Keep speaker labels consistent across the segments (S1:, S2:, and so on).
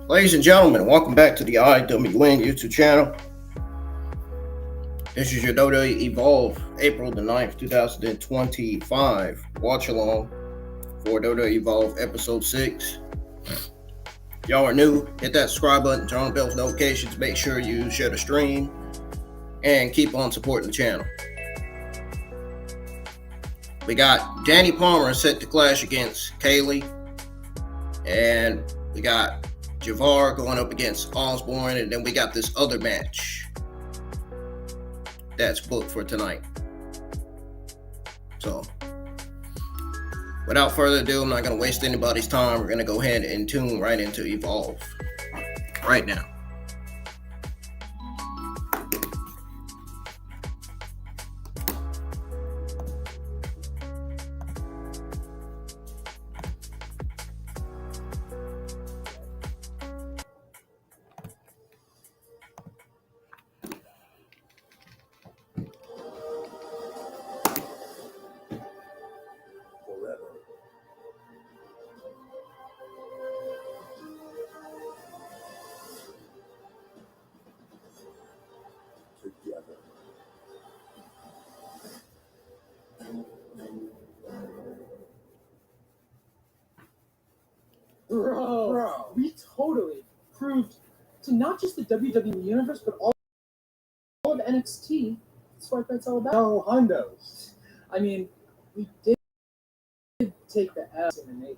S1: Ladies and gentlemen, welcome back to the IWN YouTube channel. This is your WWE Evolve, April the 9th, 2025 watch along for WWE Evolve Episode 6. Y'all are new, hit that subscribe button, turn on the bell's notifications, make sure you share the stream, and keep on supporting the channel. We got Dani Palmer set to clash against Kaylee, and we got Javier going up against Osborne, and then we got this other match that's booked for tonight. So, without further ado, I'm not going to waste anybody's time. We're going to go ahead and tune right into Evolve right now.
S2: Bro, we totally proved to not just the WWE Universe, but all of NXT. That's what that's all about.
S3: No, hundos.
S2: I mean, we did take the L in the 8,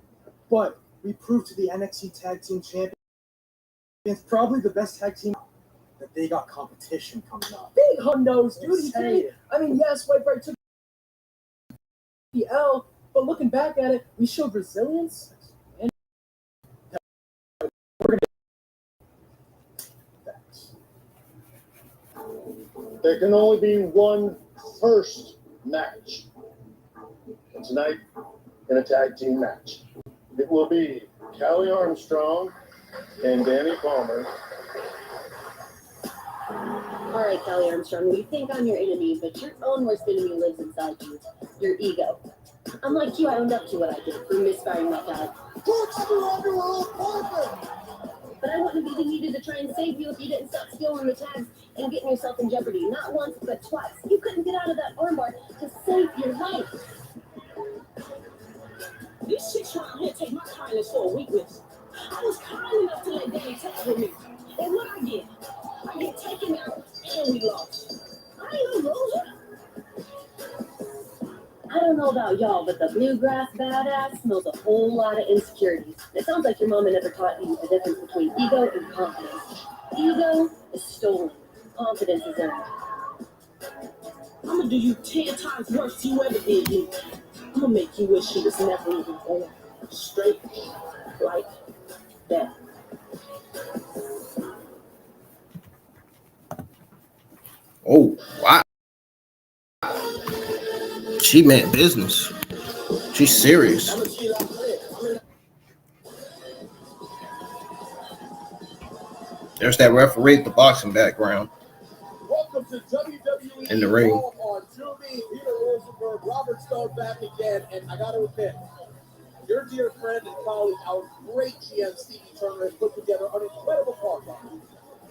S3: But we proved to the NXT Tag Team Champions, probably the best tag team, that they got competition coming up.
S2: big hundos, dude.
S3: Insane.
S2: I mean, yes, White Bright took the L, but looking back at it, we showed resilience. And
S4: There can only be one first match. And tonight, in a tag team match, it will be Callie Armstrong and Dani Palmer.
S5: All right, Callie Armstrong, you think I'm your enemy, but your own worst enemy lives inside you, your ego. Unlike you, I owned up to what I did for misfiring that guy.
S4: But
S5: But I wouldn't be needed to try and save you if you didn't stop stealing the tags and getting yourself in jeopardy. Not once, but twice. You couldn't get out of that armbar to save your life.
S2: These chicks around here take my kindness for a weakness. I was kind enough to let Dani tag with me. And what I get? I get taken out and we lost. I ain't no loser.
S5: I don't know about y'all, but the bluegrass badass smells a whole lot of insecurities. It sounds like your mama never taught you the difference between ego and confidence. Ego is stolen. Confidence is earned.
S2: I'm gonna do you 10 times worse than you ever did me. I'm gonna make you wish you was never even born. Straight like that.
S1: Oh, wow. She meant business. She's serious. There's that referee with the boxing background.
S6: Welcome to WWE
S1: In the ring.
S6: on Tubi. Peter Rosenberg, Robert Stone back again, and I got to admit, your dear friend and colleague, our great GM Stevie Turner, has put together an incredible card.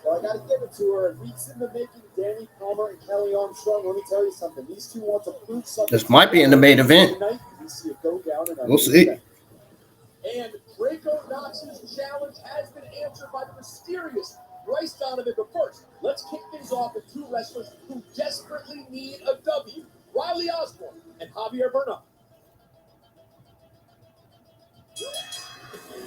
S6: Well, I got to give it to her. Weeks in the making, Dani Palmer and Kelly Armstrong. Let me tell you something. These two want to prove something.
S1: This might be in the main event.
S6: Tonight, we see it go down in
S1: We'll see.
S6: And Drako Knox's challenge has been answered by the mysterious Bryce Donovan. But first, let's kick things off with two wrestlers who desperately need a W. Riley Osborne and Javier Bernal.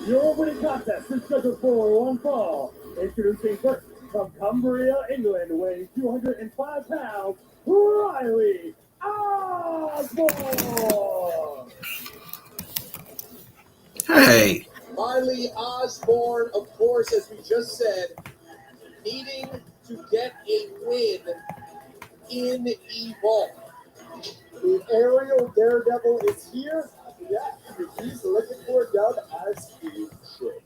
S7: Your opening contest is scheduled for one fall. Introducing first, from Cumbria, England, weighing 205 pounds, Riley Osborne.
S1: Hey.
S6: Riley Osborne, of course, as we just said, needing to get a win in Evolve.
S3: The aerial daredevil is here. Yeah, he's looking for a dub as he should.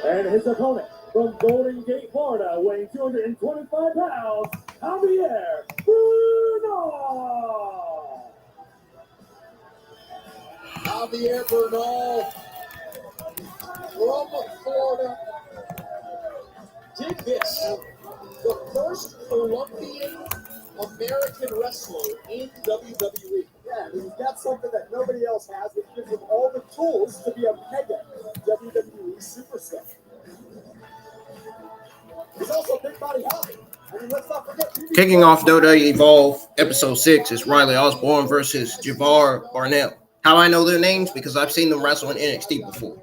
S7: And his opponent, from Golden Gate, Florida, weighing 225 pounds, Javier Bernal.
S6: Javier Bernal from Florida did this. The first Colombian American wrestler in WWE.
S3: Yeah, he's got something that nobody else has, which gives him all the tools to be a mega WWE superstar. He's also big body high. I mean, let's not forget.
S1: Kicking off WWE Evolve Episode 6 is Riley Osborne versus Javier Bernal. How I know their names? Because I've seen them wrestle in NXT before.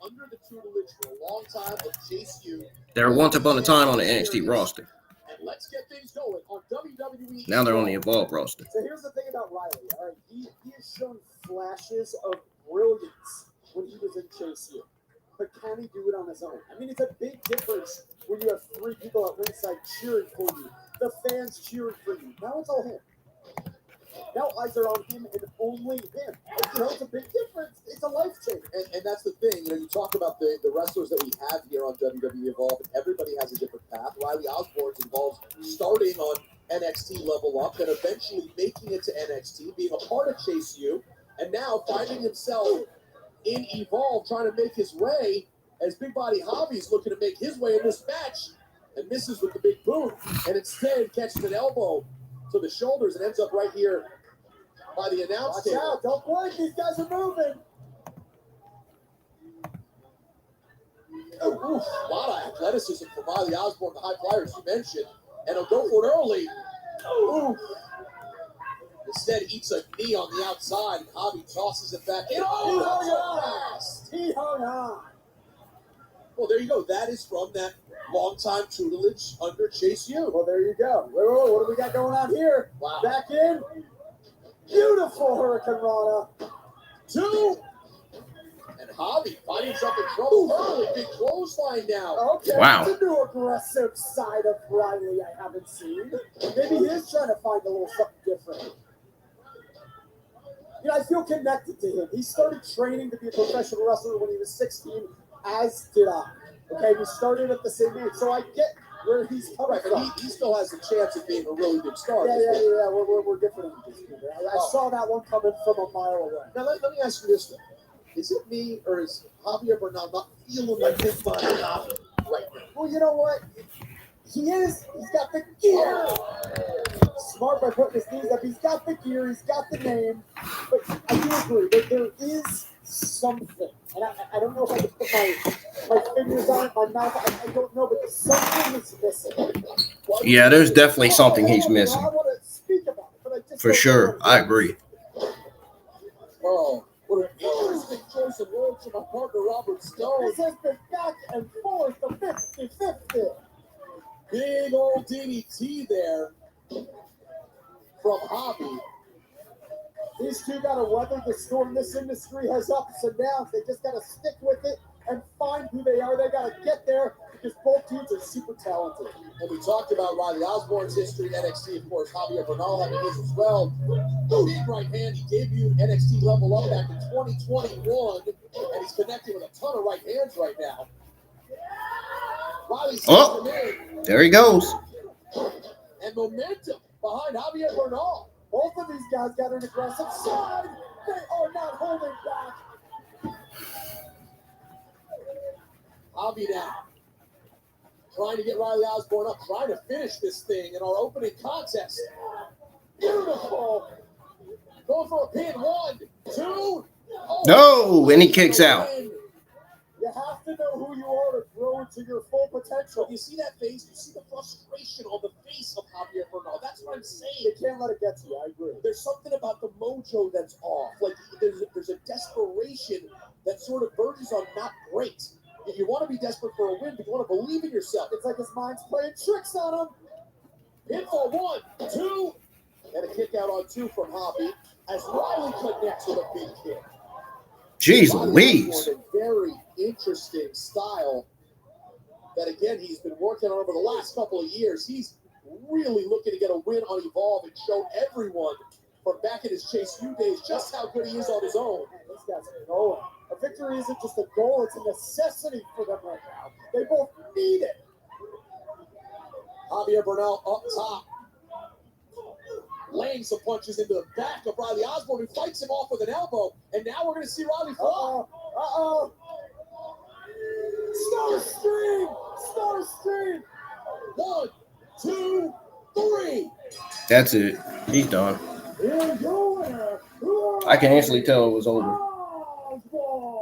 S6: Under the tutelage for a long time of Chase U.
S1: They were once upon a time on the NXT roster.
S6: And let's get things going on WWE.
S1: Now they're on the Evolve roster.
S3: So here's the thing about Riley. All right, he has shown flashes of brilliance when he was in Chase U. But can he do it on his own? I mean, it's a big difference when you have three people at ringside cheering for you, the fans cheering for you. Now it's all him. Now eyes are on him and only him. You know, it's a big difference. It's a life changer.
S6: And that's the thing. You know, you talk about the wrestlers that we have here on WWE Evolve, and everybody has a different path. Riley Osborne's involves starting on NXT Level Up, and eventually making it to NXT, being a part of Chase U, and now finding himself in Evolve, trying to make his way as Big Body Javi's looking to make his way in this match, and misses with the big boot, and instead catches an elbow to the shoulders and ends up right here by the announce
S3: Watch
S6: table.
S3: out, don't blink, these guys are moving.
S6: A lot of athleticism for Riley Osborne, the high flyers you mentioned, and he'll go for it early. Ooh. Instead, eats a knee on the outside, and Javi tosses it back in.
S3: He hung
S6: Oh,
S3: on. He hung on.
S6: well, there you go. That is from that long-time tutelage under Chase U.
S3: Well, there you go. Whoa, what do we got going on here?
S6: Wow.
S3: Back in. Beautiful Hurricane Rana.
S6: 2. And Javi finding himself in trouble early. Big clothesline now.
S3: Okay,
S1: Wow.
S3: it's a new aggressive side of Riley I haven't seen. Maybe he is trying to find a little something different. You know, I feel connected to him. He started training to be a professional wrestler when he was 16, as did I. Okay, we started at the same age. So I get where he's coming
S6: Right, but
S3: from.
S6: he still has a chance of being a really big star.
S3: Yeah. We're different in this movie. I saw that one coming from a mile away.
S6: Now, let me ask you this, though. Is it me, or is Javier Bernal not feeling like Big Body Javi right now?
S3: Well, you know what? He is. He's got the gear. Smart by putting his knees up. He's got the gear. He's got the name. But I do agree that there is something. And I don't know if I can put my fingers on it, my mouth. I don't know, but something is missing.
S1: Yeah, there's definitely something he's missing.
S3: I want to speak about it, but I just
S1: For
S3: don't
S1: sure.
S3: know.
S1: I agree.
S6: Oh, what an interesting choice of words from my partner, Robert Stone.
S3: This has been back and forth, the 50-50.
S6: Big old DDT there from Javi.
S3: These two got to weather the storm. This industry has ups and downs. They just got to stick with it and find who they are. They got to get there because both dudes are super talented.
S6: And we talked about Riley Osborne's history, NXT, of course, Javier Bernal having his as well. Big right hand, he debuted NXT Level Up back in 2021, and he's connected with a ton of right hands right now. Riley
S1: Oh.
S6: sends him in,
S1: There he goes.
S6: and momentum behind Javier Bernal.
S3: Both of these guys got an aggressive side. They are not holding back.
S6: Javi now trying to get Riley Osborne up, trying to finish this thing in our opening contest. Beautiful. Going for a pin. 1, 2. Oh,
S1: No, and he kicks out.
S3: You have to know who you are to grow into your full potential.
S6: You see that face? You see the frustration on the face of Javier Bernal. That's what I'm
S3: You
S6: saying.
S3: can't let it get to you. I agree.
S6: There's something about the mojo that's off. Like there's a desperation that sort of verges on not great. You want to be desperate for a win, but you want to believe in yourself.
S3: It's like his mind's playing tricks on him.
S6: Pinfall 1, 2, and a kick out on 2 from Javi as Riley connects with a big kick.
S1: Jeez
S6: Riley
S1: Louise.
S6: Osborne, a very interesting style that, again, he's been working on over the last couple of years. He's really looking to get a win on Evolve and show everyone from back in his Chase U days just how good he is on his own.
S3: Man, these guys are going. A victory isn't just a goal, it's a necessity for them right now. They both need it.
S6: Javier Bernal up top, laying some punches into the back of Riley Osborne, who fights him off with an elbow. And now we're going to see Riley fall.
S3: Uh-oh. Star Stream! Star Stream!
S6: 1, 2, 3.
S1: That's it. He's done.
S3: Here's your winner.
S1: I can instantly tell it was over
S3: Osborne.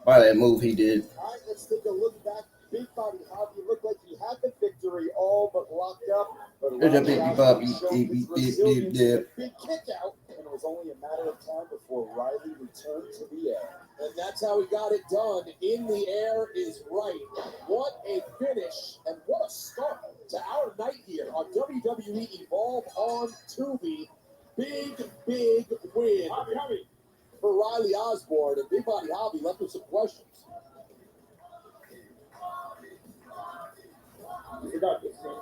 S1: by that move he did.
S3: All right, let's take a look back. Big body Javi looked like he had the victory all but locked up. But
S1: There's a
S3: Riley
S1: big
S3: Osborne
S1: Bobby,
S3: showed
S1: big,
S3: his
S1: big, big,
S3: resilience
S1: big.
S3: with a big kick out, and it was only a matter of time before Riley returned to the air.
S6: And that's how he got it done. In the air is right. What a finish and what a start to our night here on WWE Evolve on Tubi. Big win for Riley Osborne. And Big Body Javi left with some questions.
S7: You got this, man.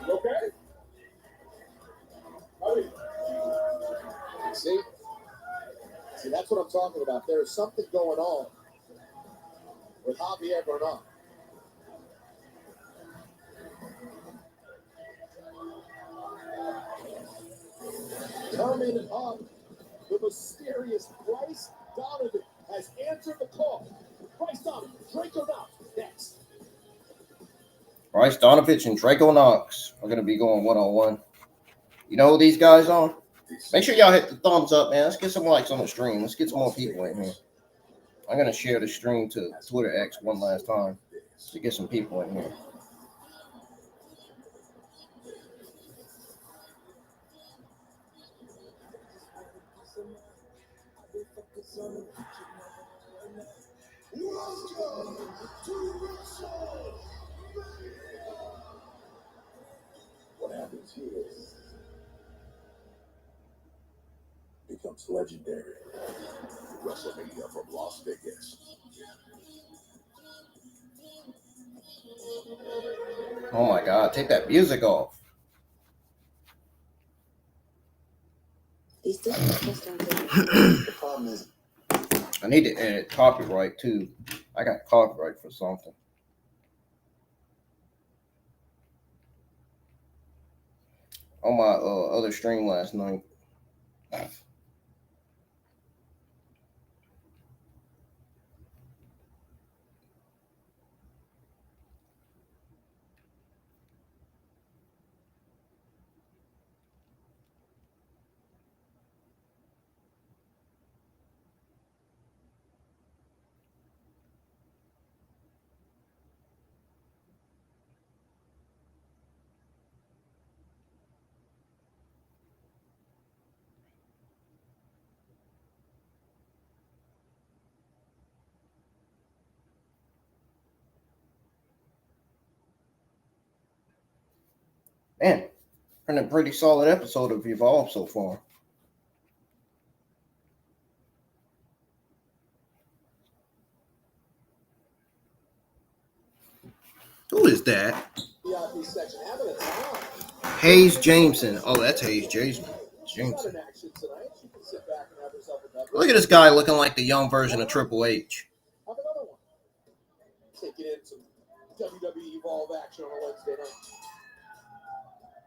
S7: Okay?
S6: See, that's what I'm talking about. There's something going on with Javier Bernal. Coming up, the mysterious Bryce Donovan has answered the call. Bryce Donovan, Drako Knox, next.
S1: Bryce Donovich and Draco Knox are going to be going one-on-one. You know who these guys are? Make sure y'all hit the thumbs up, man. Let's get some likes on the stream. Let's get some more people in here. I'm going to share the stream to Twitter X one last time to get some people in here.
S6: What happens here becomes legendary. WrestleMania from Las Vegas.
S1: Oh my God, take that music off.
S2: He's still the
S6: problem is,
S1: I need to edit copyright too. I got copyright for something. On my other stream last night. Man, been a pretty solid episode of Evolve so far. Who is that?
S6: VIP section having a time.
S1: Hayes Jameson. Oh, that's Hayes Jameson.
S6: She's not in action tonight. She can sit back and have herself a beverage.
S1: Look at this guy looking like the young version of Triple H.
S6: Have another one. Taking in some WWE Evolve action on a Wednesday night.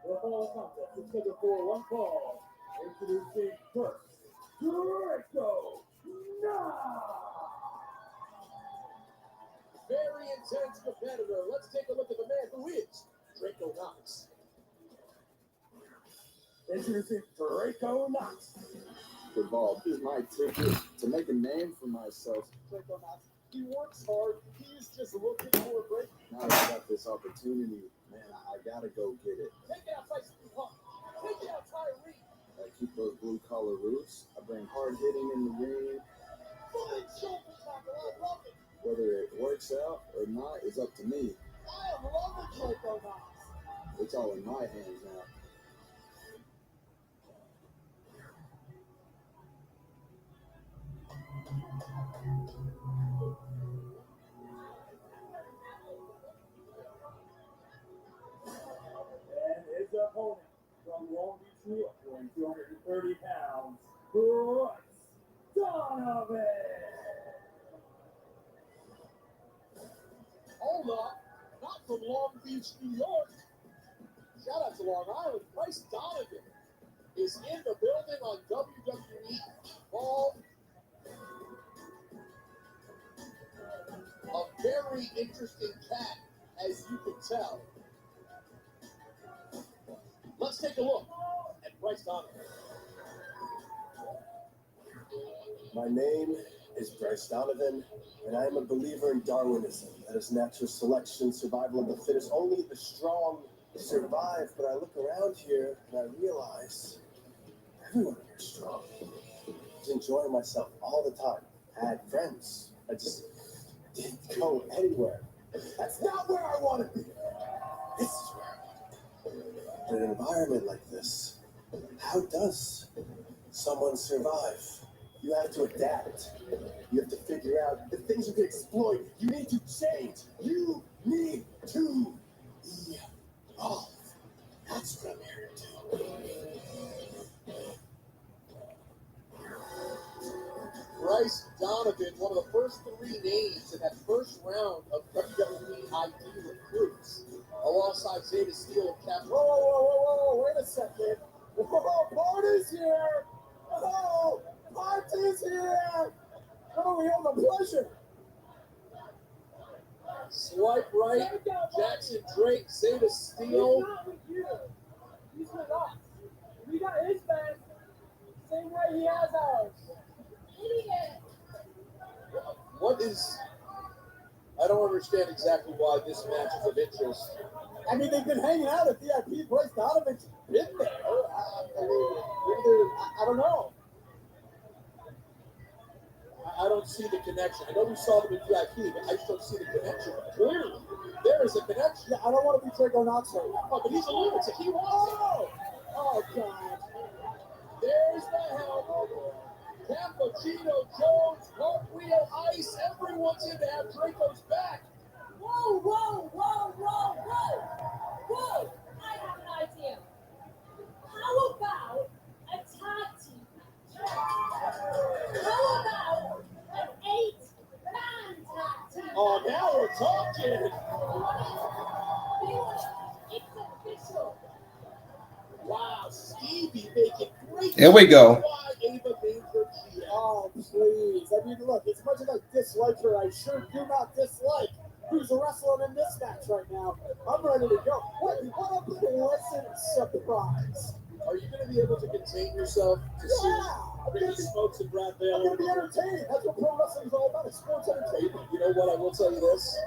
S7: The ball contest is scheduled for one fall. Introducing first, Drako.
S6: Very intense competitor. Let's take a look at the man who is Drako Knox.
S7: Introducing Drako Knox.
S3: Evolve is my ticket to make a name for myself. Drako Knox, he works hard. He's just looking for a break. Now I got this opportunity, man. I gotta go get it.
S6: Take it out, Tyson Punk. Take it out, Tyree.
S3: I keep those blue collar roots. I bring hard hitting in the ring.
S6: Fully shoulder tackle. I love it.
S3: Whether it works out or not is up to me.
S6: I am loving Drako Knox.
S3: It's all in my hands now.
S7: And his opponent from Long Beach, New York, weighing 230 pounds, Bryce Donovan.
S6: Hold on. Not from Long Beach, New York. Shout out to Long Island. Bryce Donovan is in the building on WWE Evolve. A very interesting cat, as you can tell. Let's take a look at Bryce Donovan.
S4: My name is Bryce Donovan, and I am a believer in Darwinism. That is natural selection, survival of the fittest. Only the strong survive. But I look around here and I realize everyone here is strong. I was enjoying myself all the time. I had friends. I just didn't go anywhere. That's not where I want to be. This is where I want to be. In an environment like this, how does someone survive? You have to adapt. You have to figure out the things you can exploit. You need to change. You need to evolve. That's what I'm here to do.
S6: Bryce Donovan, one of the first three names in that first round of WWE ID recruits, alongside Zeta Steel and Cap.
S3: Whoa, wait a second. Whoa, Party's here. Oh, Party's here. Oh, we have the pleasure.
S6: Swipe right, Jackson Drake, Zeta Steel.
S7: He's not with you. He's with us. We got his back. Same way he has ours. Idiot.
S6: What is... I don't understand exactly why this match is of interest.
S3: I mean, they've been hanging out at VIP. Bryce Donovan's been there. I don't know.
S6: I don't see the connection. I know we saw them in VIP, but I just don't see the connection. Clearly, there is a connection.
S3: Yeah, I don't want to be Drako Knox right now.
S6: Oh, but he's a lunatic. He wants it.
S3: Oh, God.
S6: There's the help. Cappuccino Jones, cartwheel ice. Everyone's in to have Draco's back.
S2: Whoa, whoa, whoa, whoa, whoa! Whoa! I have an idea. How about a tag team
S1: Here we go.
S3: Oh, please. I mean, look, as much as I dislike her, I sure do not dislike who's wrestling in this match right now. I'm ready to go. What a pleasant surprise.
S6: Are you going to be able to contain yourself to see Ricky Smokes and Brad Bale?
S3: I'm going to be entertained. That's what pro wrestling is all about. It's sports entertainment.
S6: You know what? I will tell you this.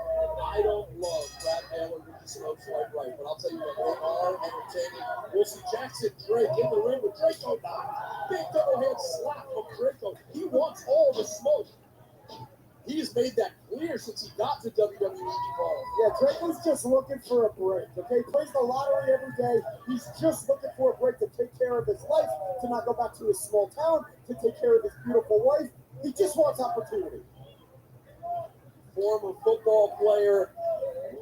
S6: I don't love Brad Bale or Ricky Smokes like right, but I'll tell you what, they are entertaining. We'll see Jackson Drake in the ring with Drako. Big double hand slap from Drako. He wants all the smoke. He has made that clear since he got to WWE Evolve.
S3: Yeah, Drako's just looking for a break, okay? Plays the lottery every day. He's just looking for a break to take care of his life, to not go back to his small town, to take care of his beautiful wife. He just wants opportunity.
S6: Former football player,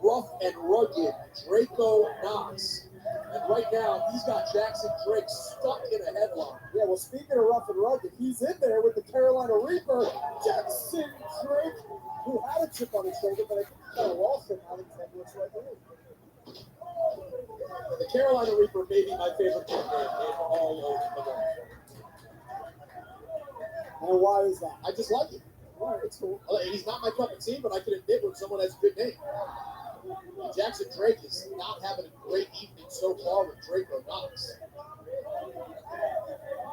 S6: rough and rugged, Drako Knox. And right now, he's got Jackson Drake stuck in a headlock.
S3: Yeah, well, speaking of rough and rugged, he's in there with the Carolina Reaper, Jackson Drake, who had a chip on his shoulder, but I kind of lost it now that he's heading right there.
S6: The Carolina Reaper may be my favorite nickname in all of the world.
S3: And why is that?
S6: I just like it.
S3: All right, it's cool.
S6: He's not my cup of tea, but I can admit when someone has a good name. Jackson Drake is not having a great evening so far with Drako Knox.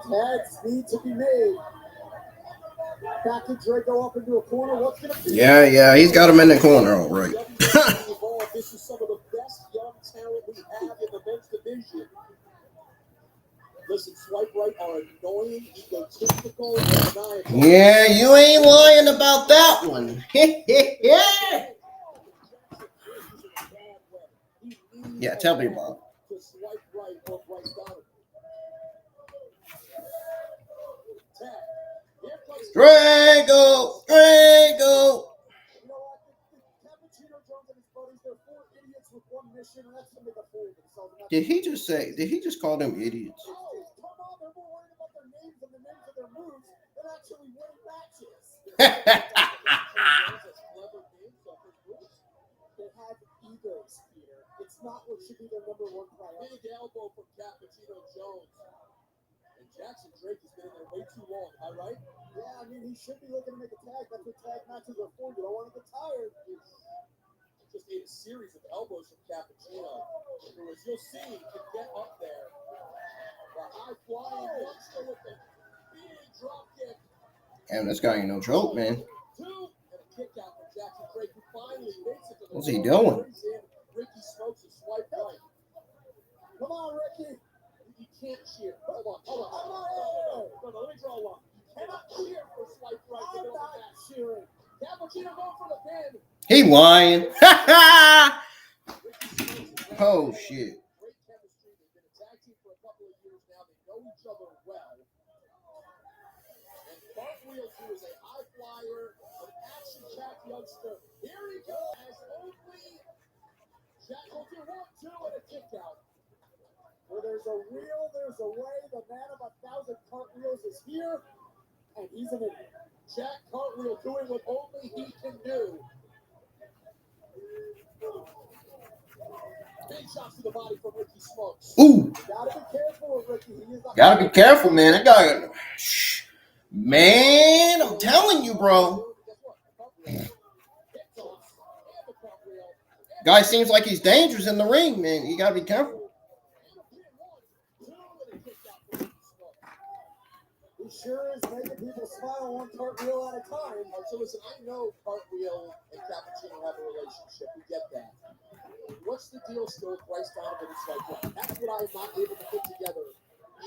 S3: Tags need to be made. Back to Drako up into a corner. What's going to be?
S1: Yeah, he's got him in the corner, all right.
S6: This is some of the best young talent we have in the men's division. Listen, Swipe Right are annoying, egotistical, and maniacal.
S1: Yeah, you ain't lying about that one. Yeah. Yeah, tell me about it.
S6: To Swipe Right or Bryce Donovan. Tag. Here comes
S1: Drako.
S3: You know what? The Cappuccino Jones and his buddies, they're four idiots with one mission, and that's to make a fool of themselves.
S1: Did he just call them idiots?
S3: Come on, they're more worried about their names and the names of their moves than actually winning matches. They have egos, Peter. It's not what should be their number one priority.
S6: big elbow from Cappuccino Jones. And Jackson Drake has been in there way too long, am I right?
S3: Yeah, I mean, he should be looking to make a tag. That's what tag matches are for. You don't want to get tired.
S6: Just ate a series of elbows from Cappuccino, who, as you'll see, can get up there. The high flying monster with the big drop kick.
S1: Damn, this guy ain't no joke, man.
S6: Two, and a kick out from Jackson Drake, who finally makes it to the
S1: What's he
S6: floor.
S1: doing?
S6: Brings in Ricky Smokes and Swipe Right.
S3: Come on, Ricky.
S6: You can't cheer. Hold on. No, let me draw a line. You cannot cheer for Swipe Right to
S3: I'm
S6: go
S3: not
S6: back.
S3: cheering.
S6: Cappuccino going for the pin.
S1: He lying. Oh, shit.
S6: Great chemistry. They've been a tag team for a couple of years now. They know each other well. And Cartwheel, who is a high flyer, an action-packed youngster. Here he goes. As only Jack will do 1, 2, and a kick out.
S3: Where there's a wheel, there's a way. The man of 1,000 cartwheels is here, and he's an idiot.
S6: Jack Cartwheel doing what only he can do. Big shots to the body from Ricky Smokes.
S1: Ooh,
S3: Gotta be careful with Ricky. He is
S1: gotta be careful, man. That guy, man, I'm telling you, bro. Guy seems like he's dangerous in the ring, man. You gotta be careful.
S3: He sure is making people smile one cartwheel at a time.
S6: So listen, I know Cartwheel and Cappuccino have a relationship. We get that. What's the deal still with Bryce Donovan and Swipe Right? That's what I'm not able to put together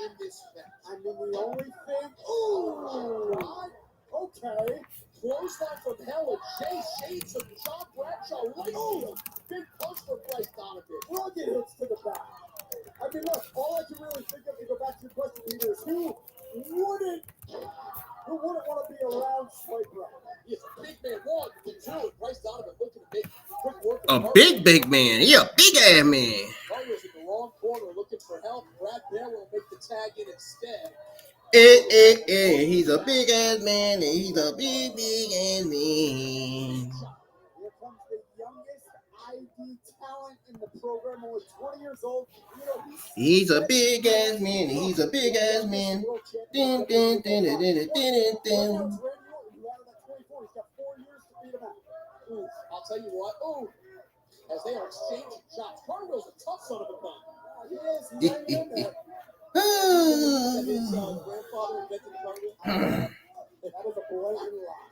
S6: in this match.
S3: I mean, the only thing. Ooh! Okay.
S6: Clothesline from hell and Jay Shades of John Bradshaw. Right. Big punch from Bryce Donovan.
S3: Rugged hits to the back. I mean, look, all I can really think of to go back to your question, Peter, is who wouldn't want to be around Swipe Right?
S6: He's a big man, 1 and 2, and Bryce Donovan looking to make quick work.
S1: A big man. He a big ass man.
S6: Cartwheel's in the wrong corner looking for help. Brad Bale will make the tag in instead.
S1: He's a big ass man, and he's a big ass man.
S3: Here comes the youngest ID talent talent in the program, only 20 years old. You know,
S1: He's a big ass man. He's a big ass man. Dun, dun, dun, dun, dun, dun, dun, dun.
S3: He's got 4 years to beat him out.
S6: Ooh, I'll tell you what. Ooh, as they are exchanging shots. Cartwheel's a tough son of a gun.
S3: He is. He's hanging in there.
S6: That his grandfather invented the cartwheel.
S3: That is a blatant lie.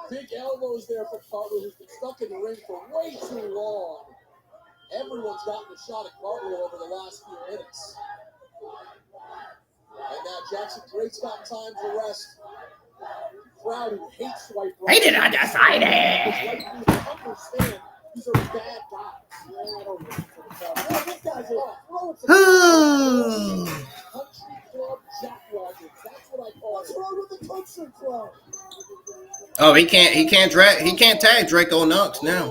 S6: Big elbows there for Cartwheel, who's been stuck in the ring for way too long. Everyone's gotten a shot at Cartwheel over the last few minutes. And now Jackson Drake's got time to rest. Crowd who hates Swipe Right.
S1: Hated undecided.
S6: Understand these are bad guys.
S3: Yeah, I don't know. This guy's a
S6: Country club jackwagons. That's what I call
S3: What's
S6: it.
S3: wrong with the country club?
S1: Oh, he can't tag Drako Knox now.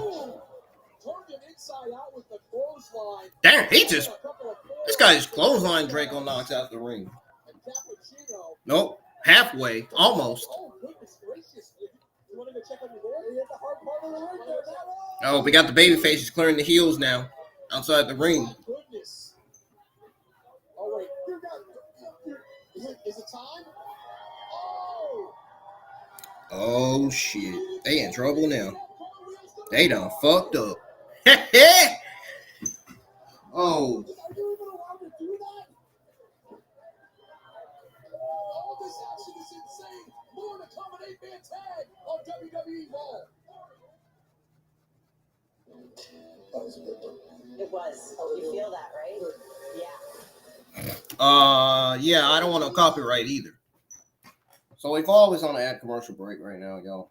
S6: Turned him inside out with the clothesline.
S1: Damn, this guy just clotheslined Drako Knox out the ring.
S6: And Cappuccino.
S1: Nope, halfway, almost.
S6: Oh, goodness gracious. You want to go check on your boy?
S3: He hit the hard part of the ring there.
S1: Oh, we got the baby faces clearing the heels now outside the ring.
S6: My goodness. Oh, wait. Is it time? Oh!
S1: Oh shit, they in trouble now. They done fucked up. Oh,
S6: Are you even allowed to do that? All this action is insane. More to come, an 8-man tag on WWE Raw.
S4: That was a good one.
S8: It was. You feel that, right? Yeah.
S1: yeah, I don't want no copyright either. So we've always on an ad commercial break right now, y'all.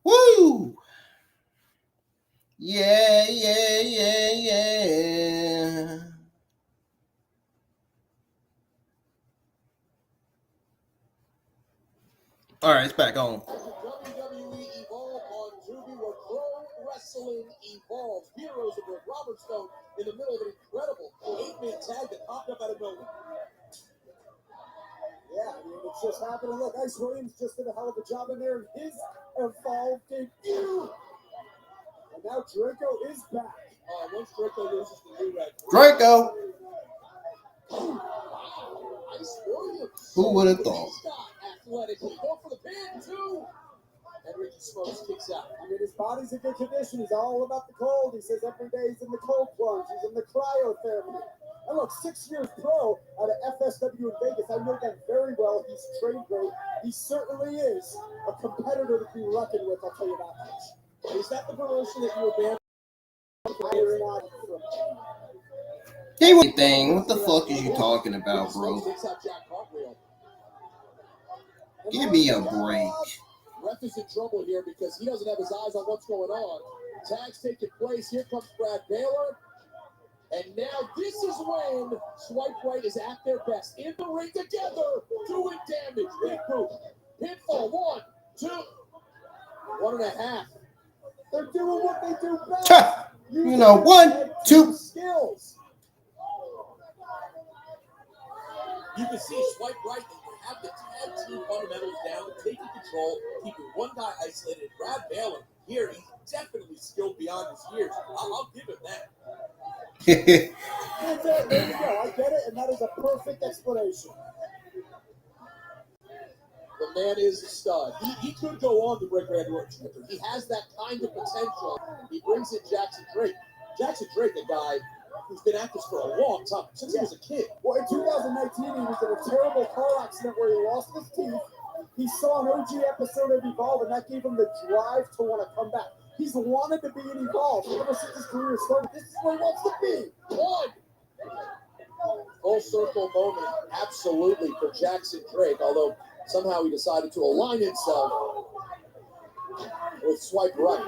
S1: Woo! Yeah. All right, it's back on.
S6: WWE Evolve on Tubi, where Pro Wrestling evolves. Heroes of the Robert Stone in the middle of an incredible 8-man tag that popped up out of nowhere.
S3: Yeah, I mean, it's just happening. Look, Ice Williams just did a hell of a job in there in his Evolve debut. And now Drako is back.
S6: Once Drako loses the new red.
S1: Drako.
S6: Ice Williams.
S1: Who would have thought?
S6: He's got athletic. He'll go for the pin, too. And Ricky Smokes kicks out.
S3: I mean, his body's in good condition. He's all about the cold. He says every day he's in the cold plunge. He's in the cryotherapy. And look, 6 years pro out of FSW in Vegas. I know that very well. He's trained great. He certainly is a competitor to be reckoned with, I'll tell you that much.
S6: Is that the promotion that you were banned?
S1: Thing. What the fuck is you talking about, bro?
S6: Takes out Jack Cartwheel.
S1: Give me a break.
S6: Ref is in trouble here because he doesn't have his eyes on what's going on. Tag's taking place. Here comes Brad Baylor. And now this is when Swipe Right is at their best. In the ring together, doing damage. Big move. Pinfall. 1, 2, 1.5.
S3: They're doing what they do best.
S1: You know, 1, 2.
S3: Skills.
S6: You can see Swipe Right and have the tag team fundamentals down, taking control, keeping one guy isolated. Brad Baylor here, he's definitely skilled beyond his years. I'll give him that.
S3: There you go. I get it, and that is a perfect explanation.
S6: The man is a stud. He could go on to break Randy Orton's record. He has that kind of potential. He brings in Jackson Drake. Jackson Drake, a guy who's been at this for a long time, since he was a kid.
S3: Well, in 2019, he was in a terrible car accident where he lost his teeth, He saw an OG episode of Evolve, and that gave him the drive to want to come back. He's wanted to be in Evolve ever since his career started. This is where he wants to be.
S6: One. Full circle moment, absolutely, for Jackson Drake, although somehow he decided to align himself with swipe right.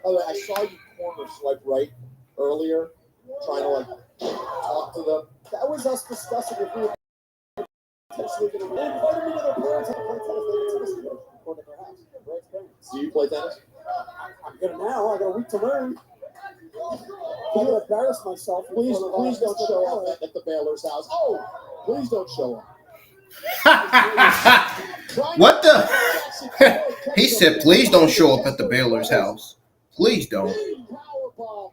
S6: By the way, I saw you corner swipe right earlier, trying to talk to them.
S3: That was us discussing if we were potentially going to. They invited me to their parents to play tennis. They took us to go to their house. Bryce's parents.
S6: Do you play tennis?
S3: I'm gonna now. I got a week to learn. I'm gonna embarrass myself.
S6: Please don't show up at the Baylor's house. Oh, please don't show up.
S1: What the? He said, please don't show up at the Baylor's house. Please don't.
S6: Powerbomb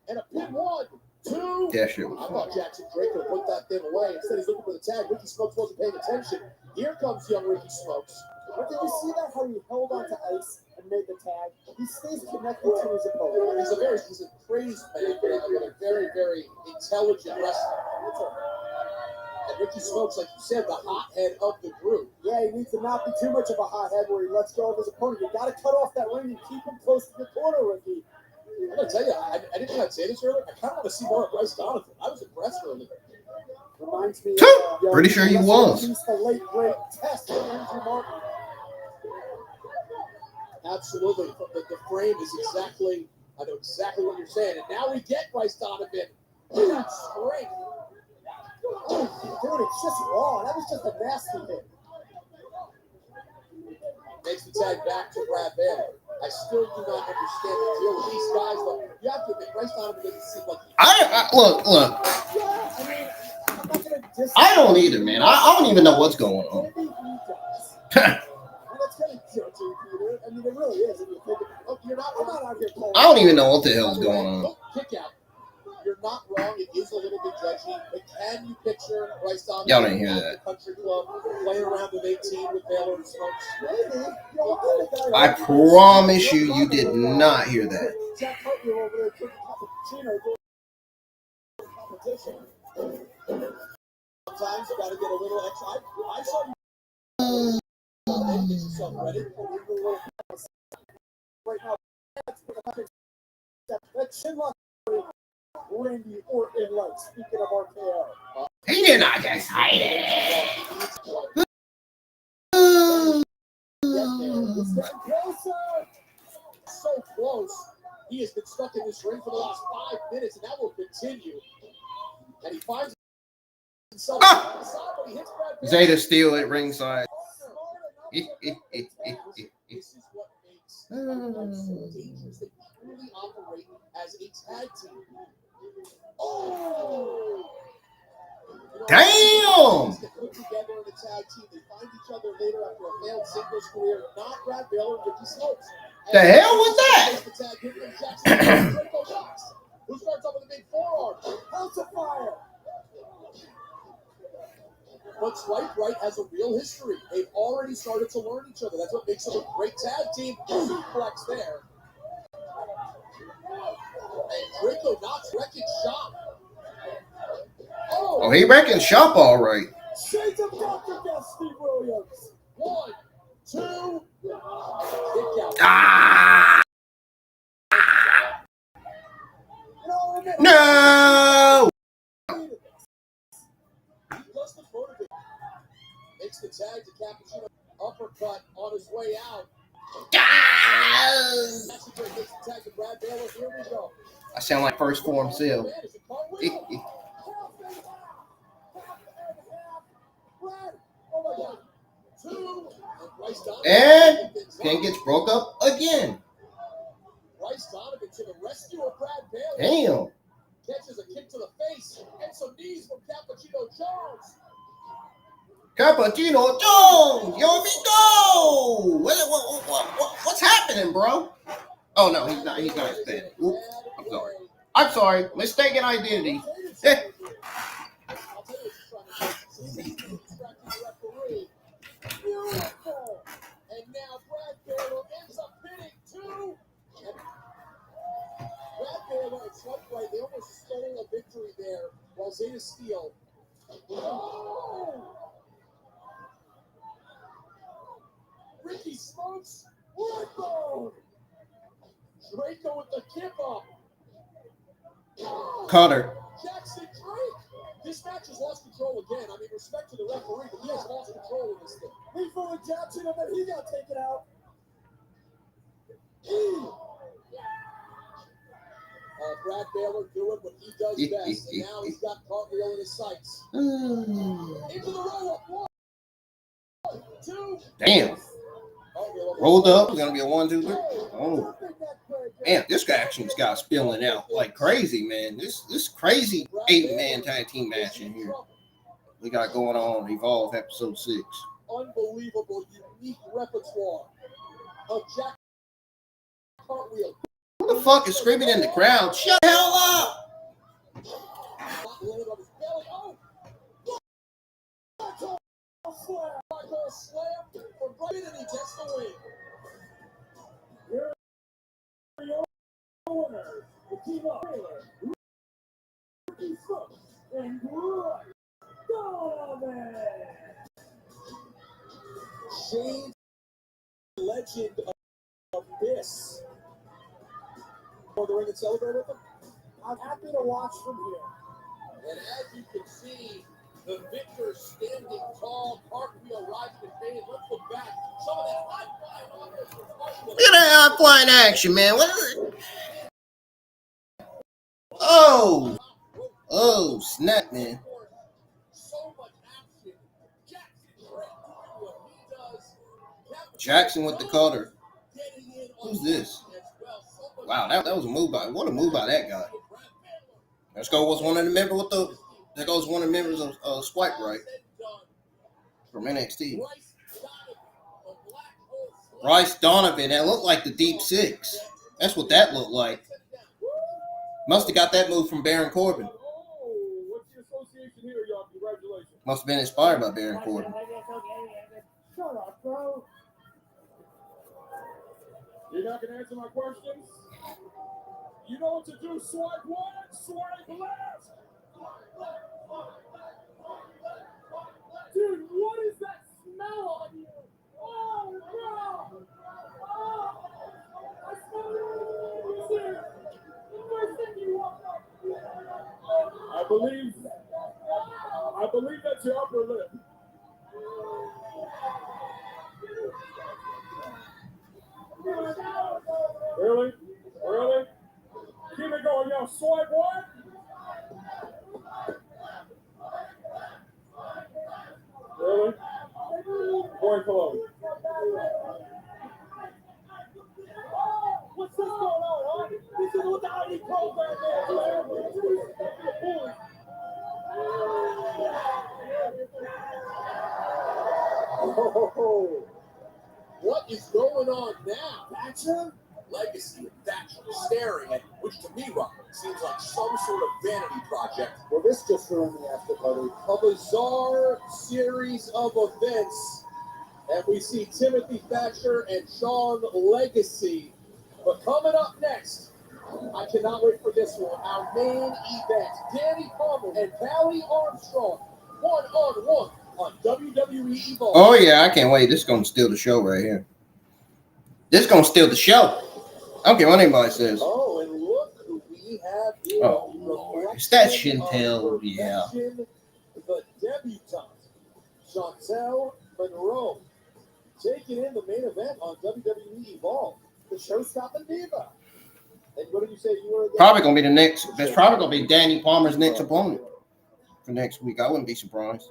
S6: and a pin 1, 2.
S1: That shit
S6: I
S1: was
S6: thought
S1: fun.
S6: Jackson Drake would put that thing away. Instead, he's looking for the tag. Ricky Smokes wasn't paying attention. Here comes young Ricky Smokes.
S3: But did you see that? How he held onto ice and made the tag? He stays connected to his opponent.
S6: He's a crazed man, but a very, very intelligent wrestler. And Ricky Smokes, like you said, the hothead of the group.
S3: Yeah, he needs to not be too much of a hothead where he lets go of his opponent. You got to cut off that ring and keep him close to the corner, Ricky.
S6: I'm gonna tell you, I didn't think I'd say this earlier. I kind of want to see more of Bryce Donovan. I was impressed earlier.
S3: Reminds me of
S1: Pretty sure he was.
S3: The late great Test of Andrew Martin.
S6: Absolutely, the frame is exactly. I know exactly what you're saying. And now we get Bryce Donovan. Huge spring.
S3: Oh, dude, it's just raw. That was just a nasty hit.
S6: Makes the tag back to Brad Baylor. I still do not understand the deal with these guys, but you have to admit, Bryce Donovan doesn't seem like
S1: Look.
S3: Yeah, I mean, I'm not gonna diss.
S1: I don't either, man. I don't even know what's going on.
S3: Maybe he does. And that's kind of judging, Peter. I mean, it really is. If you think about it. Look, I'm not out here calling.
S1: I don't even know what the hell's going on.
S6: Look, kick out. You're not wrong. It is a little bit judgy, but can you picture Bryce Donovan
S1: Y'all didn't hear
S6: at
S1: that.
S6: the country club playing around with 18 with Baylor and Smokes?
S3: Maybe. You know,
S1: I promise you did not hear that.
S3: Jack Hartwell over there drinking cappuccino during competition.
S6: Sometimes you got to get a little extra. I saw you. Get yourself ready.
S3: Right now, that chin lock Randy Orton like. Speaking of RKO.
S1: He did not get excited.
S3: It's getting closer.
S6: So close. He has been stuck in this ring for the last 5 minutes, and that will continue. And he finds himself outside, but he hits Brad Baylor.
S1: Zeta Steel at ringside.
S6: This is what makes them so dangerous. They truly operate as a tag team. Oh!
S1: Damn!
S6: They put together in a tag team. They find each other later after a failed singles career. Not Brad Baylor and Ricky Smokes.
S1: The hell was that?
S6: The tag here from Jackson. Knox, who starts off with a big forearm.
S3: House of Fire.
S6: But Swipe Right has a real history. They've already started to learn each other. That's what makes them a great tag team. Suplex there. And Drako Knox wrecking shop.
S1: Oh, he wrecking shop all right.
S3: Shades of Dr. Death, Steve Williams.
S6: 1, 2. Kick out.
S1: Ah! No!
S6: Plus the motivate. Makes the tag to Cappuccino. Uppercut on his way out. That's the makes the tag to Brad Baylor. Here we go.
S1: I sound like first form Seal. And Ken gets broke up again.
S6: Bryce Donovan to the rescue of Brad Baylor.
S1: Damn.
S6: Catches a kick to the face and some knees from Cappuccino Jones.
S1: Cappuccino Jones, yo, me go. What's happening, bro? Oh no, he's not. He's not expanding. Oops, I'm sorry. I'm sorry. Mistaken identity.
S6: Beautiful. And now Brad Baylor ends up pinning 2. Brad Baylor and Swipe Right, they almost stole a victory there while Zeta Steel. Oh! months. Redbone. Drako with the kick up.
S1: Cutter.
S6: Jackson Drake. This match has lost control again. I mean, respect to the referee, but he has lost control of this thing.
S3: Lethal and Jackson, and then he got taken out.
S6: Brad Baylor doing what he does best, and now he's got cartwheel in his sights. Into the roll-up. 1, 2.
S1: Damn. Rolled up. It's gonna be a 1, 2, 3. Oh. Man, this action's got spilling out like crazy, man. This crazy 8-man tag team match in here. We got going on Evolve episode 6.
S6: Unbelievable, unique repertoire of Jack Cartwheel.
S1: Who the fuck is screaming in the crowd? Shut the hell up!
S7: Owners, the team of Taylor, Ricky Brooks, and Bryce, Donovan.
S6: Shane, legend of this. On the ring and celebrate with them?
S3: I'm happy to watch from here.
S6: And as you can see, the victor standing tall, cartwheel riding the fade. Let's look back. Some of that high-flying offense was Cartwheel.
S1: Look at that high-flying action, man. What is it? Oh! Oh, snap, man.
S6: So much action.
S1: Jackson with the cutter. Who's this? Wow, that was a move by. What a move by that guy. Let's go. Was one of the members with the. That goes one of the members of Swipe Right from NXT. Bryce Donovan. That looked like the Deep Six. That's what that looked like. Must have got that move from Baron Corbin.
S7: What's the association here, y'all? Congratulations.
S1: Must have been inspired by Baron Corbin.
S7: Shut up, bro. You're not gonna answer my questions? You know what to do. Swipe one, swipe left. Dude, what is that smell on you? Oh, no. Oh, I smell it. The first thing you walk up. I believe that's your upper lip. Really? Really? Keep it going, yo. Swipe one. Really? Boy, Cologne. What's this going on, huh? This is what the ID program
S6: Oh, what is going on now? Thatcher? Legacy of Thatcher staring at, which to me, Robert, seems like some sort of vanity project.
S3: Well, this just ruined the after party.
S6: A bizarre series of events. And we see Timothy Thatcher and Sean Legacy. But coming up next, I cannot wait for this one. Our main event, Dani Palmer and Callie Armstrong, 1-on-1 on WWE Evolve.
S1: Oh, yeah, I can't wait. This is going to steal the show right here. This is going to steal the show. I don't care what anybody says.
S6: Oh, and look who we have here.
S1: Oh, Lord. It's that Chantel, yeah.
S6: The debutante, Chantel Monroe, taking in the main event on WWE Evolve, the show-stopping diva. And what did you say you were again?
S1: Probably going to be the next. That's probably going to be Dani Palmer's next opponent for next week. I wouldn't be surprised.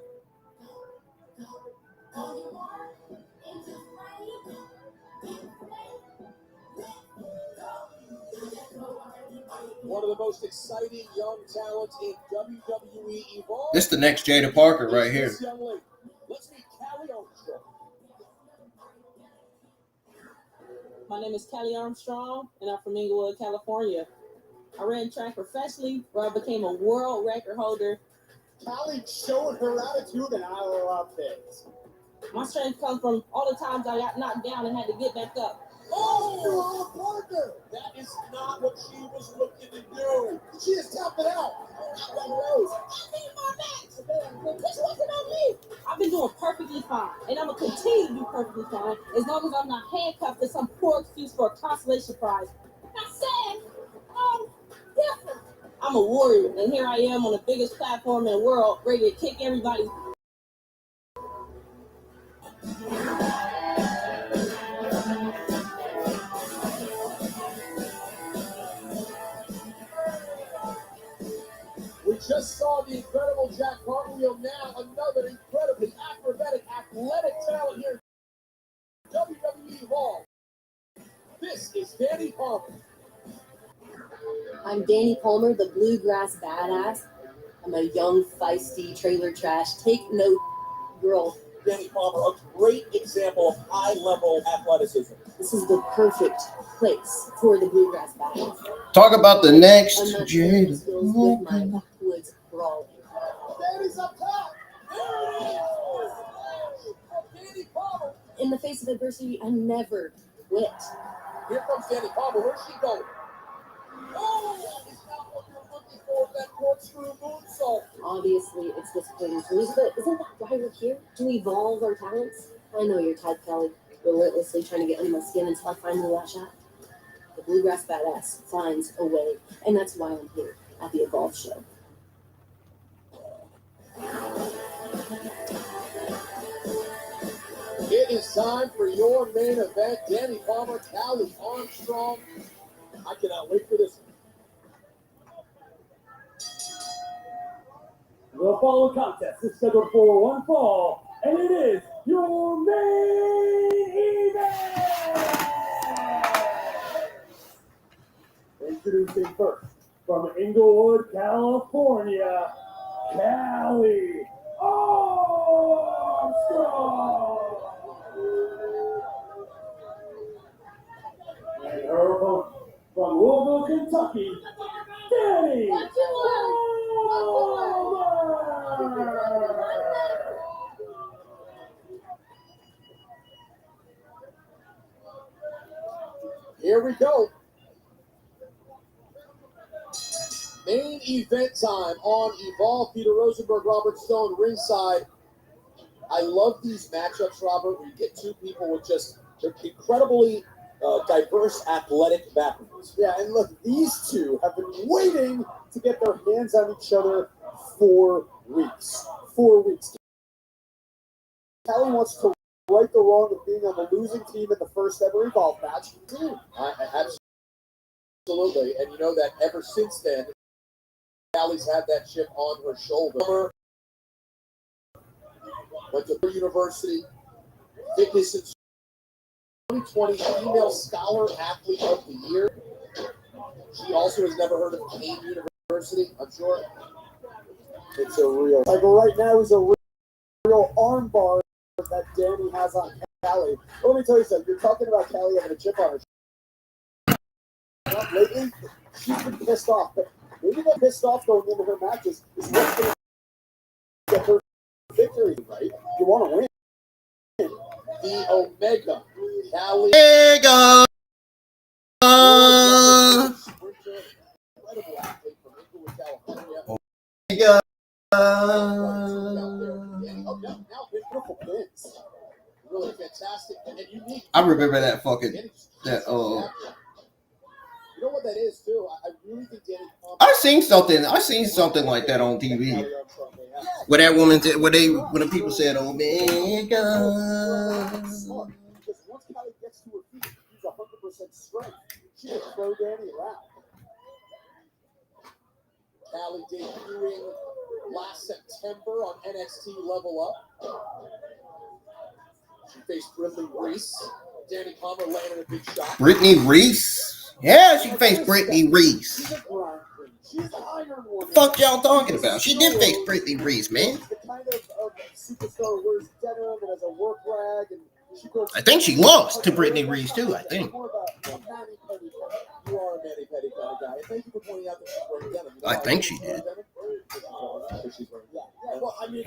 S6: One of the most exciting young talents in WWE Evolve.
S1: This is the next Jada Parker right here.
S6: This young lady. Let's meet Callie Armstrong.
S9: My name is Callie Armstrong, and I'm from Inglewood, California. I ran track professionally, where I became a world record holder.
S3: Callie showed her attitude, and I love it.
S9: My strength comes from all the times I got knocked down and had to get back up.
S6: Oh, Parker! That is not what she was looking to do. She is tapping out.
S9: This wasn't on me. I've been doing perfectly fine, and I'm going to continue to do be perfectly fine as long as I'm not handcuffed to some poor excuse for a consolation prize. I said, I'm different. I'm a warrior, and here I am on the biggest platform in the world, ready to kick everybody's.
S6: We just saw the incredible Jack Cartwheel. Now another incredibly acrobatic, athletic talent here in WWE Hall. This is Dani Palmer.
S5: I'm Dani Palmer, the bluegrass badass. I'm a young, feisty trailer trash. Take note, girl.
S6: Dani Palmer, a great example of high-level athleticism.
S5: This is the perfect place for the bluegrass badass.
S1: Talk about the next
S5: I'm not
S1: Jada.
S5: skills with my backwoods brawling.
S6: Dani's up top. There it is. Dani Palmer.
S5: In the face of adversity, I never quit.
S6: Here comes Dani Palmer. Where's she going? Oh, it's not what you're looking for. That corkscrew moonsault.
S5: Obviously, it's disappointing to lose, but isn't that why we're here? To evolve our talents? I know your type, Kelly. Relentlessly trying to get under my skin until I finally lash out. The bluegrass badass finds a way, and that's why I'm here at the Evolve Show.
S6: It is time for your main event. Dani Palmer, Callie Armstrong. I cannot wait for this.
S10: The following contest is scheduled for one fall, and it is your main event! Introducing first, from Inglewood, California, Callie Armstrong! And her opponent, from Louisville, Kentucky, Dani
S6: Here we go. Main event time on Evolve. Peter Rosenberg, Robert Stone, ringside. I love these matchups, Robert, where you get two people with just incredibly diverse athletic backgrounds.
S3: Yeah, and look, these two have been waiting to get their hands on each other for weeks. 4 weeks. Callie wants to right the wrong of being on the losing team in the first ever Evolve match.
S6: Absolutely, and you know that ever since then, Callie's had that chip on her shoulder. Went to university, fitness and 2020 Female Scholar Athlete of the Year. She also has never heard of Kane University, I'm sure.
S3: It's a real. Like right now is a real arm bar that Dani has on Callie. Let me tell you something. You're talking about Callie having a chip on her shoulder. Lately, she's been pissed off, but maybe that pissed off going into her matches is what's going to get her victory, right? You want to win.
S6: The Omega, Callie.
S1: Omega.
S6: Incredible athlete from Inglewood, California.
S1: Omega.
S6: Now beautiful pins. Really fantastic and unique.
S1: I remember that fucking that
S6: You know what that is too? I really think Dani Palmer.
S1: I seen something like that on TV. Where that woman did, when the people said Omega.
S3: Because once Callie gets to her feet, she's 100% strength. She can throw Dani around.
S6: Callie debuting last September on NXT Level Up. She faced Brittany Reese. Dani Palmer landed a big shot.
S1: Brittany Reese? Yeah, she faced Brittany Reese.
S3: She's a grind queen. She's an iron woman.
S1: Fuck y'all talking about? She did face Brittany Reese, man.
S3: The kind of superstar who wears denim and has a work rag, and she goes.
S1: I think she lost to Brittany Reese too. I think.
S3: More about Manny Petty.
S6: You are a Manny Petty kind of guy. And thank you for pointing out that she's wearing denim.
S1: I think she did.
S6: She's wearing denim.
S3: Yeah, well, I mean,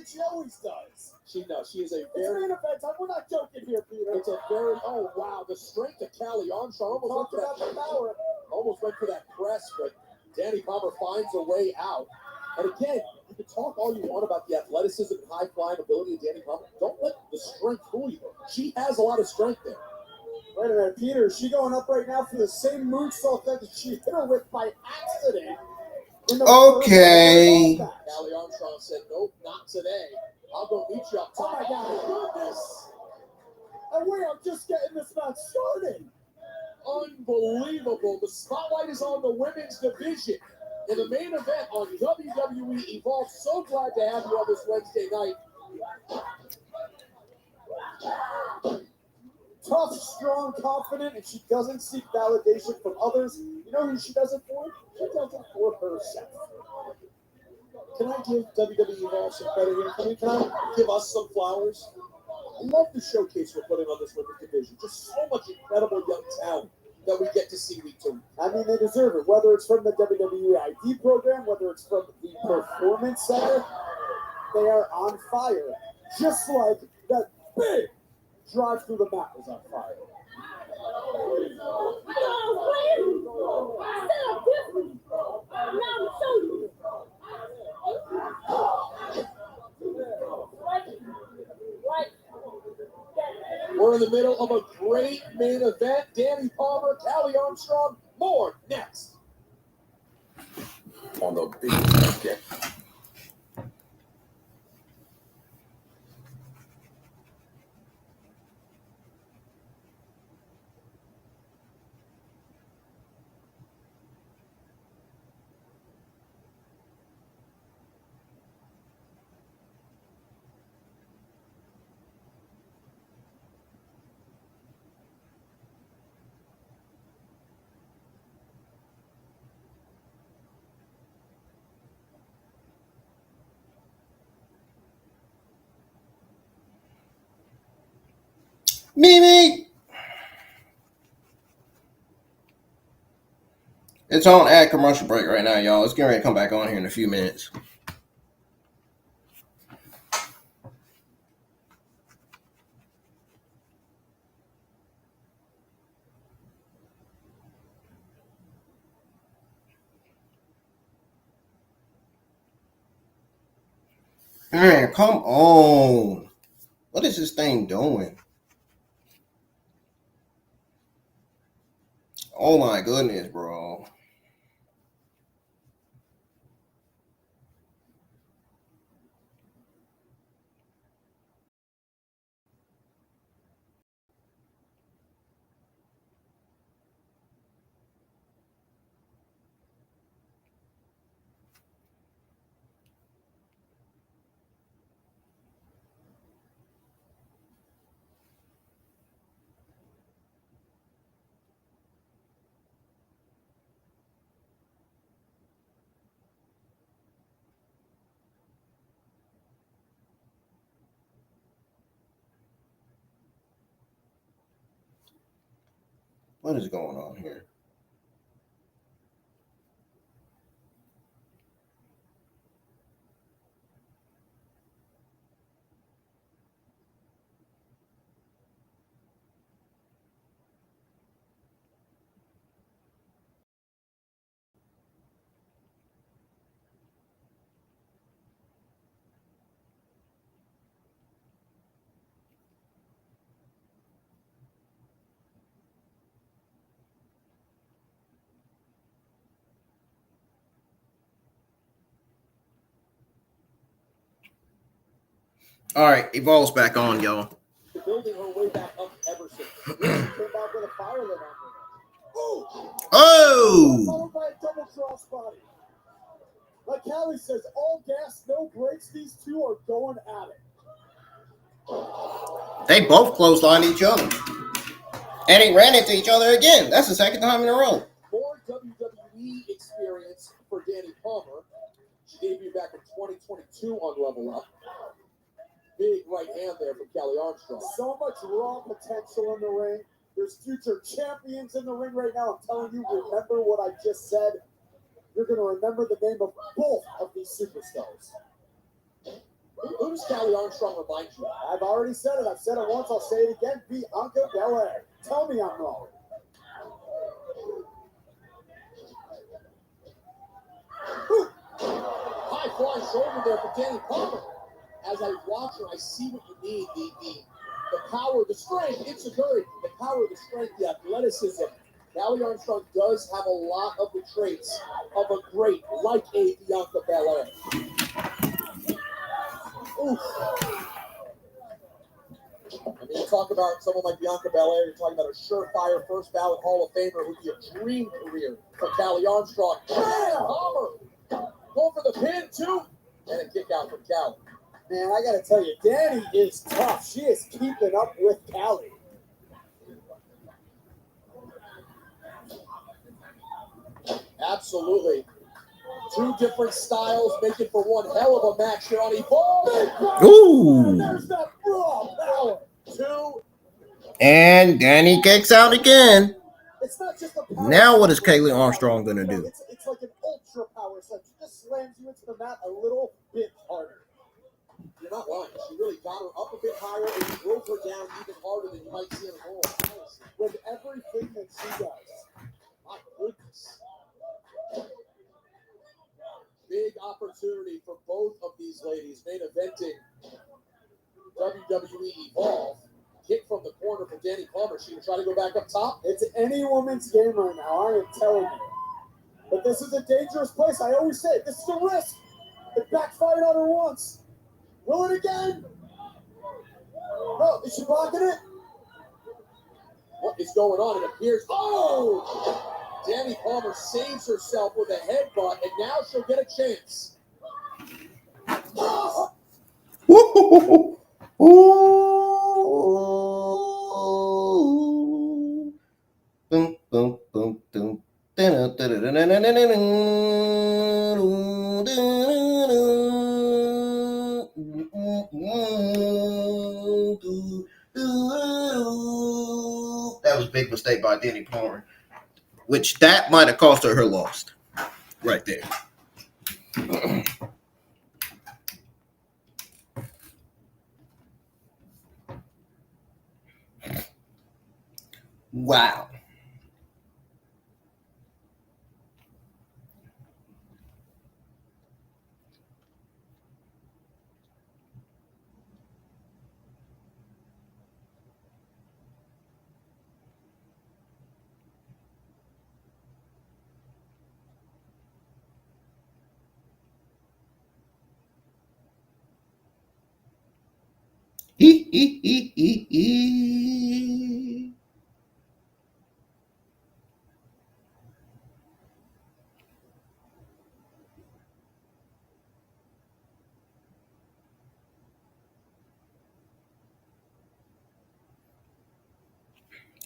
S3: she always does.
S6: She is a
S3: It's
S6: very.
S3: main event time. We're not joking here, Peter.
S6: It's a very. Oh wow, the strength of Callie Armstrong almost
S3: Talk
S6: went
S3: about
S6: for
S3: the
S6: that.
S3: power.
S6: Almost went for that press, but Dani Palmer finds a way out. And again, you can talk all you want about the athleticism and high flying ability of Dani Palmer. Don't let the strength fool you. She has a lot of strength there.
S3: Wait a minute, Peter. Is she going up right now for the same moonsault that she hit her with by accident?
S1: Okay.
S6: Callie Armstrong said, nope, not today. I'll go meet you up top.
S3: Oh my goodness. And we are just getting this match started.
S6: Unbelievable. The spotlight is on the women's division in the main event on WWE Evolve. So glad to have you on this Wednesday night.
S3: Tough, strong, confident, and she doesn't seek validation from others. You know who she does it for? She does it for herself.
S6: Can I give WWE Evolve some credit here? Can I give us some flowers? I love the showcase we're putting on this women's division. Just so much incredible young talent that we get to see week to week.
S3: I mean, they deserve it. Whether it's from the WWE ID program, whether it's from the Performance Center, they are on fire. Just like that big drive through the mat was on fire.
S6: We're in the middle of a great main event. Dani Palmer, Callie Armstrong, more next. On the big weekend.
S1: Mimi. It's on ad commercial break right now, y'all. It's getting ready to come back on here in a few minutes. Man, come on. What is this thing doing? Oh my goodness, bro. What is going on here? All right, Evolve's back on, y'all.
S6: Building her way back up ever since.
S3: Came back with a fire lit on her.
S1: Oh!
S3: Followed by a double crossbody. Like Callie says, all gas, no brakes. These two are going at it.
S1: They both clotheslined each other. And they ran into each other again. That's the second time in a row.
S6: More WWE experience for Dani Palmer. She debuted back in 2022 on Level Up. Big right hand there from Callie Armstrong.
S3: So much raw potential in the ring. There's future champions in the ring right now. I'm telling you, remember what I just said. You're going to remember the name of both of these superstars.
S6: Who does Callie Armstrong remind you of?
S3: I've already said it. I've said it once. I'll say it again. Bianca Belair. Tell me I'm wrong.
S6: High shoulder there for Danny Palmer. As I watch her, I see what you need. The power, the strength, insecurity, the power, the strength, the athleticism. Callie Armstrong does have a lot of the traits of a great, like a Bianca Belair. Oof. I mean, you talk about someone like Bianca Belair, you're talking about a surefire first ballot Hall of Famer who'd be a dream career for Callie Armstrong. Palmer going for the pin, too. And a kick out from Callie.
S3: Man, I gotta tell you, Dani is tough. She is keeping up with Callie.
S6: Absolutely. Two different styles making for one hell of a match here on Evolve.
S1: Ooh.
S3: There's that raw power.
S6: Two.
S1: And Dani kicks out again.
S3: It's not just a power.
S1: Now what is Kaylee Armstrong going to do?
S3: It's like an ultra power slam. She just slams you into the mat a little bit harder.
S6: You're not lying. She really got her up a bit higher and drove her down even harder than you might see in a roll.
S3: With everything that she does.
S6: My goodness. Big opportunity for both of these ladies main eventing WWE Evolve. Kick from the corner for Danny Palmer. She can try to go back up top.
S3: It's any woman's game right now, I am telling you. But this is a dangerous place. I always say it. This is a risk. It backfired on her once. Will it again? No, is she blocking it?
S6: What is going on? It appears. Oh! Danny Palmer saves herself with a headbutt, and now she'll get a chance.
S1: Ooh. Boom, boom, boom, boom. That was a big mistake by Danny Palmer, which that might have cost her loss right there. Wow.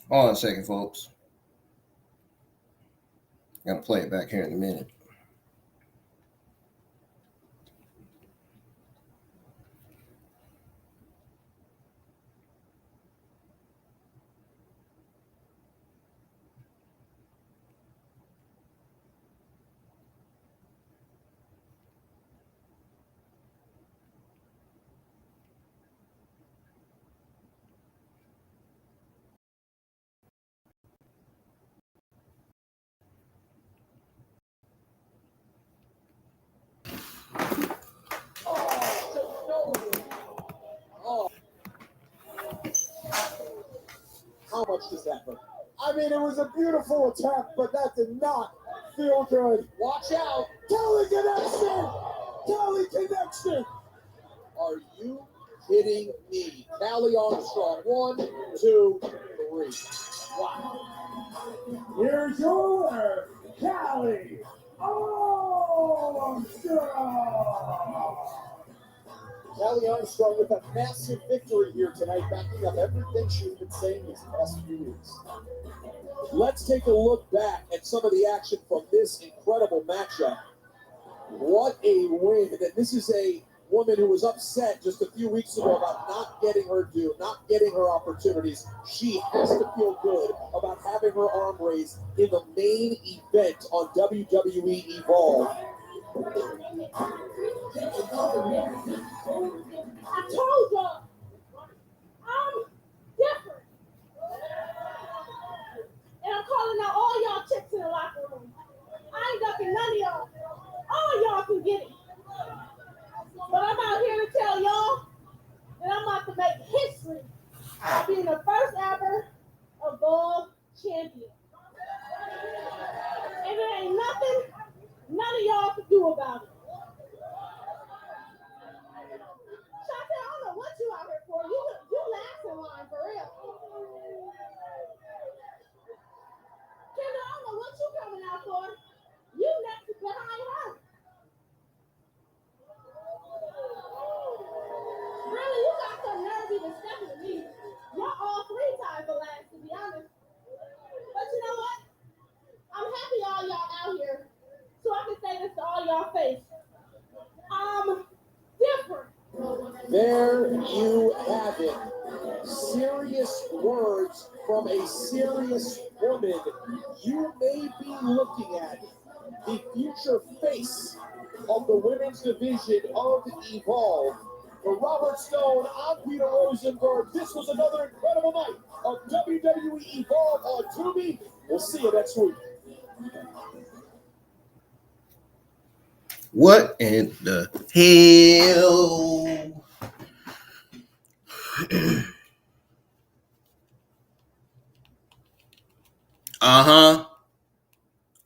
S1: Hold on a second, folks. I'm going to play it back here in a minute.
S6: Oh. How much does that hurt?
S3: I mean, it was a beautiful attack, but that did not feel good.
S6: Watch out.
S3: Kelly connection! Kelly connection!
S6: Are you kidding me? Callie Armstrong. 1, 2, 3. Wow.
S10: Here's your winner, Callie Armstrong.
S3: Kelly Armstrong with a massive victory here tonight, backing up everything she's been saying these past few weeks.
S6: Let's take a look back at some of the action from this incredible matchup. What a win. And this is a woman who was upset just a few weeks ago about not getting her due, not getting her opportunities. She has to feel good about having her arm raised in the main event on WWE Evolve.
S9: I told y'all, I'm different. And I'm calling out all y'all chicks in the locker room. I ain't ducking none of y'all. All y'all can get it. Thank you. And there ain't nothing none of y'all can do about it. Shante, I don't know what you out here for. You last in line for real. Kendra, I don't know what you coming out for. You next behind her. Really, you got some nerve even stepping to me. Y'all all 3 times the last, to be honest. But you know what? I'm happy all y'all out here, so I can say this to all y'all face. I'm different.
S6: There you have it. Serious words from a serious woman. You may be looking at the future face of the women's division of Evolve. For Robert Stone, I'm Peter Rosenberg. This was another incredible night of WWE Evolve on Tubi. We'll see you next week.
S1: What in the hell?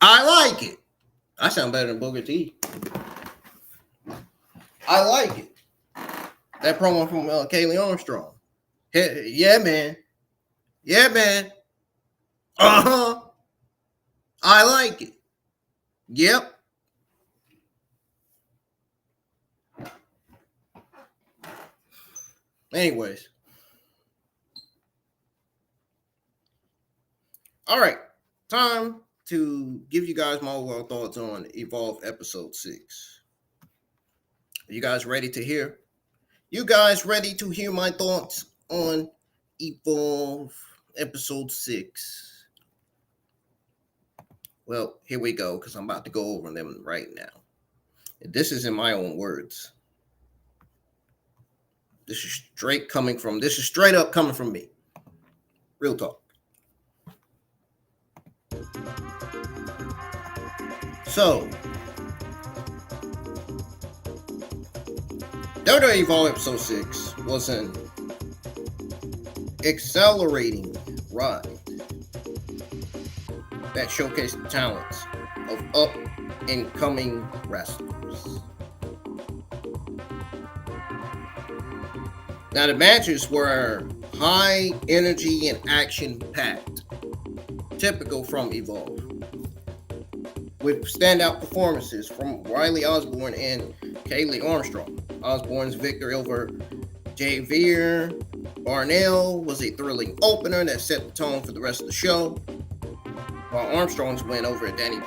S1: I like it. I sound better than Booker T. I like it. That promo from Kaylee Armstrong. Hey, yeah, man. Yeah, man. I like it. Yep. Anyways. All right. Time to give you guys my overall thoughts on Evolve Episode 6. Are you guys ready to hear? You guys ready to hear my thoughts on Evolve Episode 6? Well, here we go, because I'm about to go over them right now. This is in my own words. This is straight up coming from me. Real talk. So, WWE Evolve Episode 6 was an accelerating ride that showcased the talents of up-and-coming wrestlers. Now, the matches were high energy and action-packed, typical from Evolve, with standout performances from Riley Osborne and Kaylee Armstrong. Osborne's victory over Javier Bernal was a thrilling opener that set the tone for the rest of the show, while Armstrong's win over Dani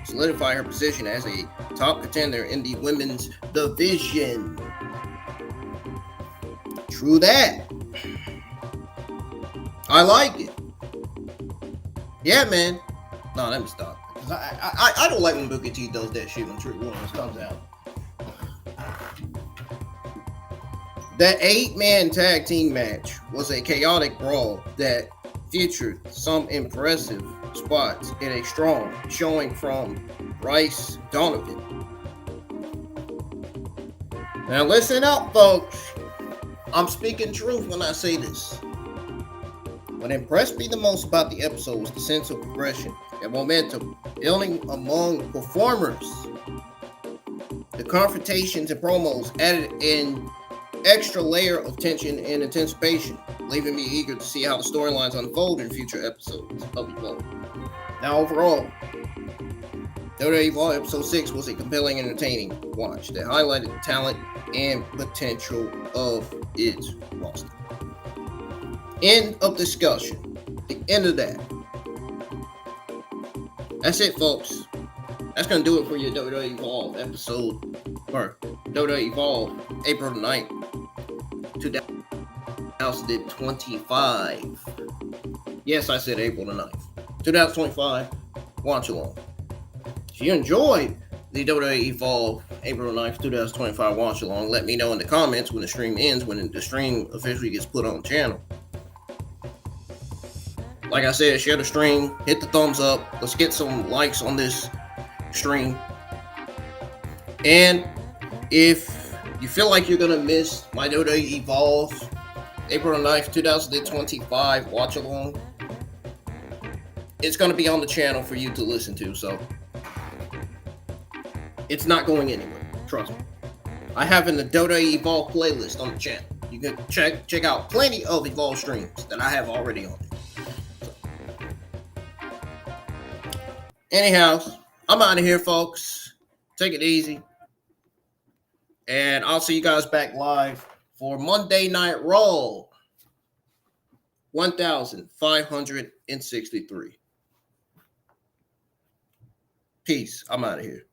S1: solidified her position as a top contender in the women's division. True that. I like it. Yeah, man. No, let me stop. I don't like when Booker T does that shit when Trick Williams comes out. That 8-man tag team match was a chaotic brawl that featured some impressive spots and a strong showing from Bryce Donovan. Now listen up, folks. I'm speaking truth when I say this. What impressed me the most about the episode was the sense of progression and momentum building among performers. The confrontations and promos added an extra layer of tension and anticipation, leaving me eager to see how the storylines unfold in future episodes of Evolve. Now, overall, WWE Evolve Episode 6 was a compelling and entertaining watch that highlighted the talent and potential of its roster. End of discussion. The end of that. That's it, folks. That's going to do it for your WWE Evolve episode, or WWE Evolve April 9th, 2025. Yes, I said April the 9th, 2025. Watch along. If you enjoyed the WWE Evolve April 9th, 2025 watch along, let me know in the comments when the stream ends, when the stream officially gets put on the channel. Like I said, share the stream, hit the thumbs up. Let's get some likes on this stream. And if you feel like you're going to miss my WWE Evolve April 9th, 2025 watch along, it's going to be on the channel for you to listen to. So it's not going anywhere. Trust me. I have in the Dota Evolve playlist on the channel. You can check out plenty of Evolve streams that I have already on there. So. Anyhow, I'm out of here, folks. Take it easy. And I'll see you guys back live for Monday Night Raw 1563. Peace. I'm out of here.